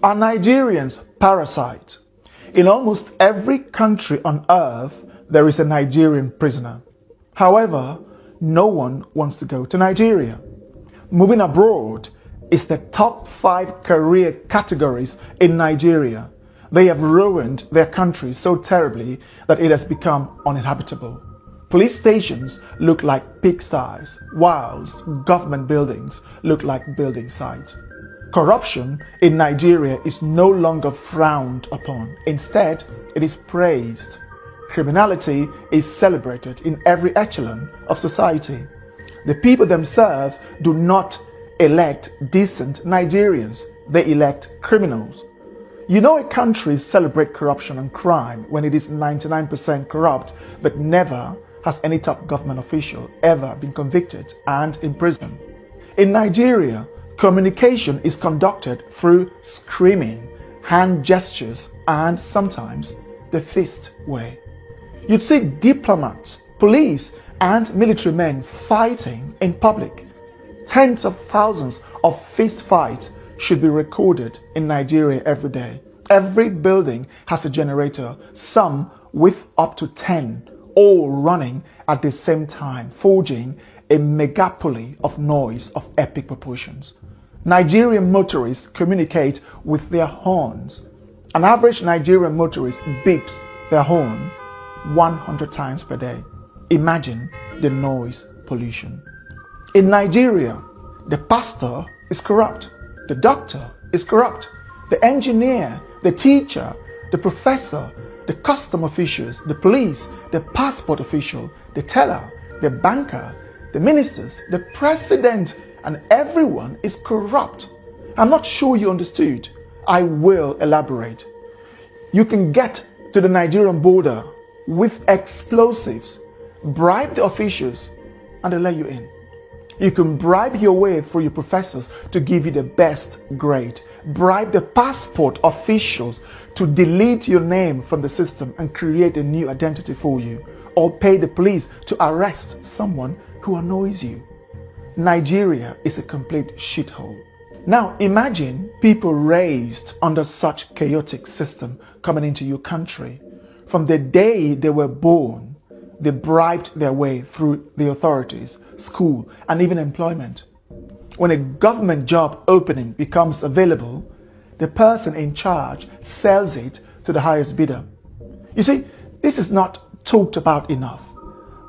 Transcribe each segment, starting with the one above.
Are Nigerians parasites? In almost every country on earth, there is a Nigerian prisoner. However, no one wants to go to Nigeria. Moving abroad is the top 5 career categories in Nigeria. They have ruined their country so terribly that it has become uninhabitable. Police stations look like pigsties, whilst government buildings look like building sites. Corruption in Nigeria is no longer frowned upon. Instead, it is praised. Criminality is celebrated in every echelon of society. The people themselves do not elect decent Nigerians. They elect criminals. You know a country celebrates corruption and crime when it is 99% corrupt, but never has any top government official ever been convicted and imprisoned. In Nigeria, communication is conducted through screaming, hand gestures, and sometimes the fist way. You'd see diplomats, police, and military men fighting in public. Tens of thousands of fist fights should be recorded in Nigeria every day. Every building has a generator, some with up to 10, all running at the same time, forging a megapoly of noise of epic proportions. Nigerian motorists communicate with their horns. An average Nigerian motorist beeps their horn 100 times per day. Imagine the noise pollution. In Nigeria, the pastor is corrupt, the doctor is corrupt, the engineer, the teacher, the professor, the custom officials, the police, the passport official, the teller, the banker, the ministers, the president, and everyone is corrupt. I'm not sure you understood. I will elaborate. You can get to the Nigerian border with explosives, bribe the officials, and they let you in. You can bribe your way through your professors to give you the best grade. Bribe the passport officials to delete your name from the system and create a new identity for you. Or pay the police to arrest someone who annoys you. Nigeria is a complete shithole. Now imagine people raised under such chaotic system coming into your country. From the day they were born, they bribed their way through the authorities, school, and even employment. When a government job opening becomes available, the person in charge sells it to the highest bidder. You see, this is not talked about enough.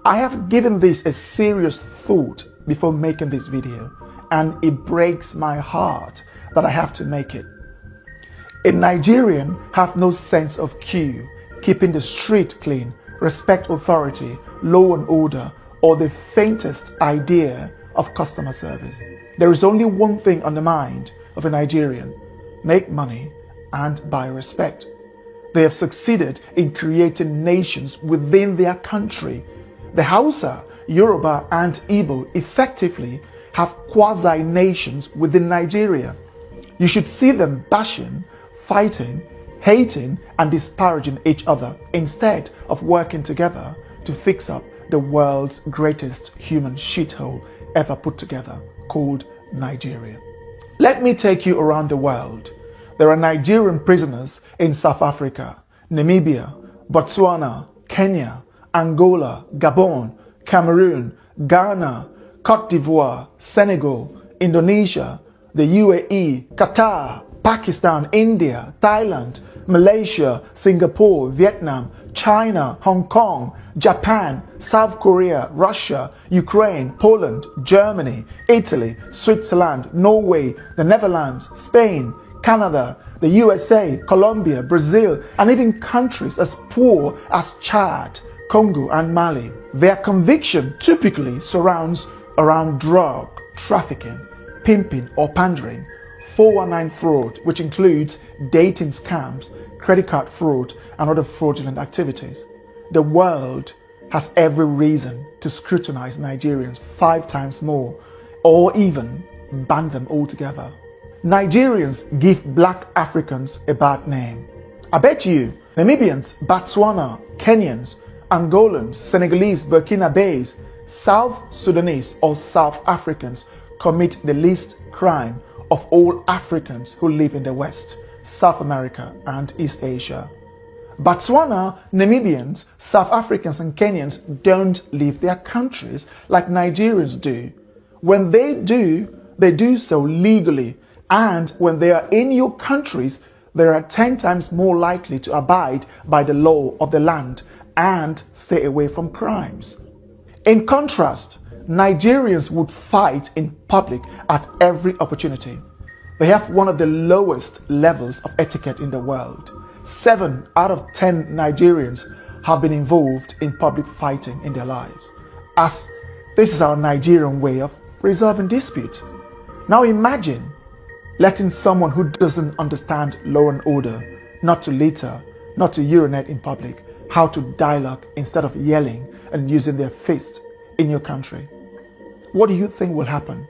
I have given this a serious thought before making this video, and it breaks my heart that I have to make it. A Nigerian have no sense of queue, keeping the street clean, respect authority, law and order, or the faintest idea of customer service. There is only one thing on the mind of a Nigerian: make money and buy respect. They have succeeded in creating nations within their country. The Hausa, Yoruba, and Igbo effectively have quasi-nations within Nigeria. You should see them bashing, fighting, hating, and disparaging each other instead of working together to fix up the world's greatest human shithole ever put together, called Nigeria. Let me take you around the world. There are Nigerian prisoners in South Africa, Namibia, Botswana, Kenya, Angola, Gabon, Cameroon, Ghana, Cote d'Ivoire, Senegal, Indonesia, the UAE, Qatar, Pakistan, India, Thailand, Malaysia, Singapore, Vietnam, China, Hong Kong, Japan, South Korea, Russia, Ukraine, Poland, Germany, Italy, Switzerland, Norway, the Netherlands, Spain, Canada, the USA, Colombia, Brazil, and even countries as poor as Chad, Congo, and Mali. Their conviction typically surrounds around drug trafficking, pimping or pandering, 419 fraud, which includes dating scams, credit card fraud, and other fraudulent activities. The world has every reason to scrutinize Nigerians 5 times more, or even ban them altogether. Nigerians give black Africans a bad name. I bet you Namibians, Botswana, Kenyans, Angolans, Senegalese, Burkinabes, South Sudanese, or South Africans commit the least crime of all Africans who live in the West. South America, and East Asia. Botswana, Namibians, South Africans, and Kenyans don't leave their countries like Nigerians do. When they do so legally, and when they are in your countries, they are 10 times more likely to abide by the law of the land and stay away from crimes. In contrast, Nigerians would fight in public at every opportunity. They have one of the lowest levels of etiquette in the world. 7 out of 10 Nigerians have been involved in public fighting in their lives, as this is our Nigerian way of resolving dispute. Now imagine letting someone who doesn't understand law and order not to litter, not to urinate in public, how to dialogue instead of yelling and using their fists in your country. What do you think will happen?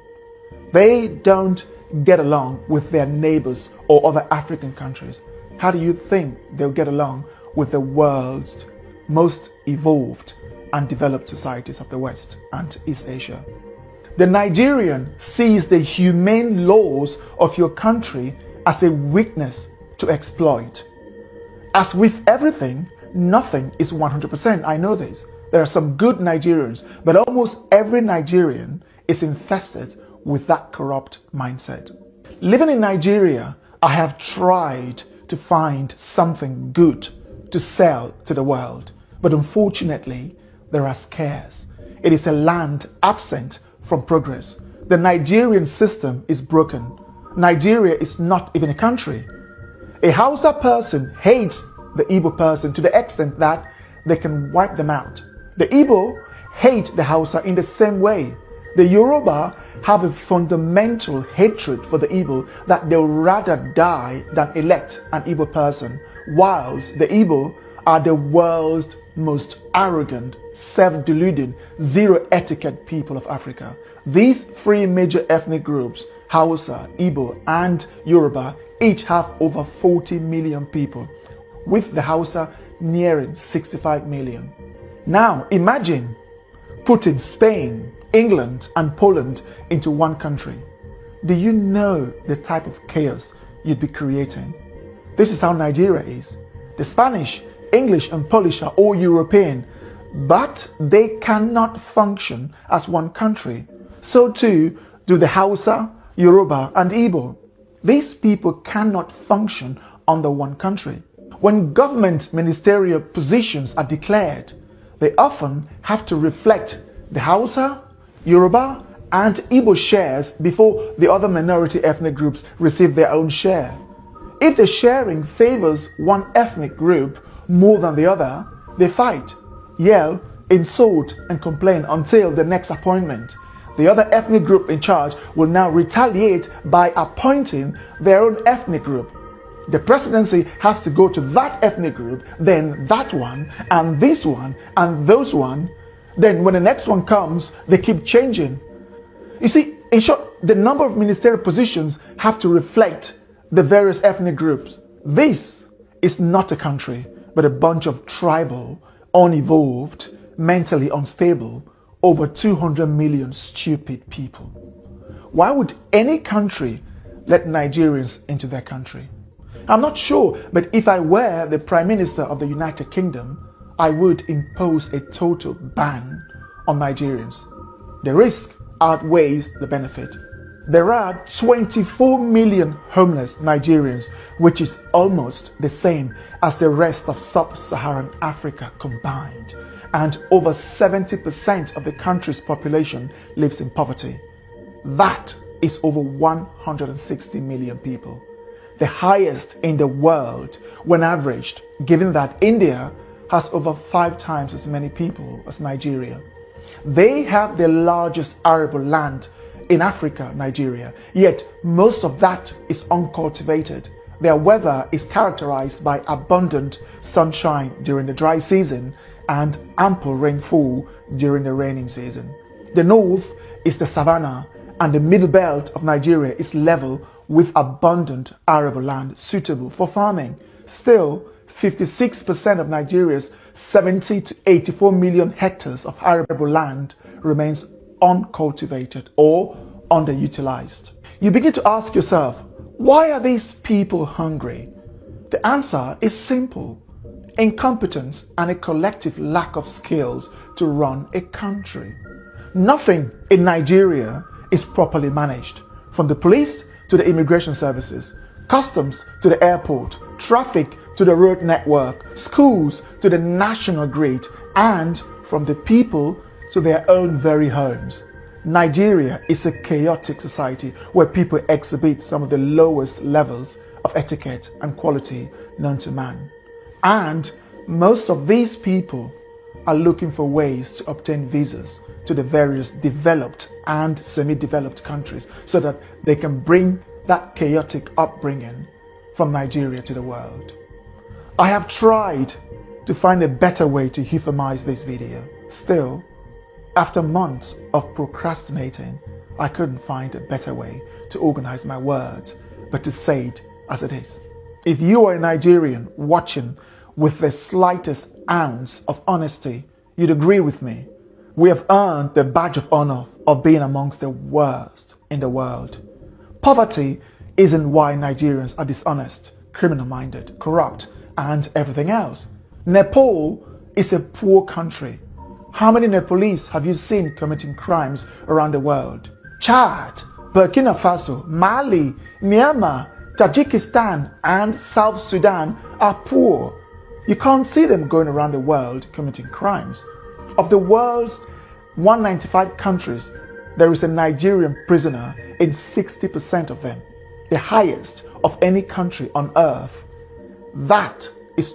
They don't get along with their neighbors or other African countries. How do you think they'll get along with the world's most evolved and developed societies of the West and East Asia? The Nigerian sees the humane laws of your country as a weakness to exploit. As with everything, nothing is 100%. I know this. There are some good Nigerians, but almost every Nigerian is infested with that corrupt mindset. Living in Nigeria, I have tried to find something good to sell to the world, but unfortunately, there are scarce. It is a land absent from progress. The Nigerian system is broken. Nigeria is not even a country. A Hausa person hates the Igbo person to the extent that they can wipe them out. The Igbo hate the Hausa in the same way. The Yoruba have a fundamental hatred for the Igbo that they'll rather die than elect an Igbo person, whilst the Igbo are the world's most arrogant, self-deluding, zero etiquette people of Africa. These 3 major ethnic groups, Hausa, Igbo, and Yoruba, each have over 40 million people, with the Hausa nearing 65 million. Now imagine putting Spain, England, and Poland into one country. Do you know the type of chaos you'd be creating? This is how Nigeria is. The Spanish, English, and Polish are all European, but they cannot function as one country. So too do the Hausa, Yoruba, and Igbo. These people cannot function under one country. When government ministerial positions are declared, they often have to reflect the Hausa, Yoruba, and Igbo shares before the other minority ethnic groups receive their own share. If the sharing favors one ethnic group more than the other, they fight, yell, insult, and complain until the next appointment. The other ethnic group in charge will now retaliate by appointing their own ethnic group. The presidency has to go to that ethnic group, then that one, and this one, and those one. Then when the next one comes, they keep changing. You see, in short, the number of ministerial positions have to reflect the various ethnic groups. This is not a country, but a bunch of tribal, unevolved, mentally unstable, over 200 million stupid people. Why would any country let Nigerians into their country? I'm not sure, but if I were the Prime Minister of the United Kingdom, I would impose a total ban on Nigerians. The risk outweighs the benefit. There are 24 million homeless Nigerians, which is almost the same as the rest of sub-Saharan Africa combined, and over 70% of the country's population lives in poverty. That is over 160 million people, the highest in the world when averaged, given that India has over 5 times as many people as Nigeria. They have the largest arable land in Africa, Nigeria, yet most of that is uncultivated. Their weather is characterized by abundant sunshine during the dry season and ample rainfall during the raining season. The north is the savannah, and the middle belt of Nigeria is level with abundant arable land suitable for farming. Still, 56% of Nigeria's 70 to 84 million hectares of arable land remains uncultivated or underutilized. You begin to ask yourself, Why are these people hungry? The answer is simple: incompetence and a collective lack of skills to run a country. Nothing in Nigeria is properly managed, from the police to the immigration services, customs to the airport, traffic to the road network, schools to the national grid, and from the people to their own very homes. Nigeria is a chaotic society where people exhibit some of the lowest levels of etiquette and quality known to man. And most of these people are looking for ways to obtain visas to the various developed and semi-developed countries so that they can bring that chaotic upbringing from Nigeria to the world. I have tried to find a better way to euphemize this video. Still, after months of procrastinating, I couldn't find a better way to organize my words, but to say it as it is. If you are a Nigerian watching with the slightest ounce of honesty, you'd agree with me. We have earned the badge of honor of being amongst the worst in the world. Poverty isn't why Nigerians are dishonest, criminal-minded, corrupt, and everything else. Nepal is a poor country. How many Nepalese have you seen committing crimes around the world? Chad, Burkina Faso, Mali, Myanmar, Tajikistan, and South Sudan are poor. You can't see them going around the world committing crimes. Of the world's 195 countries, there is a Nigerian prisoner in 60% of them, the highest of any country on earth. That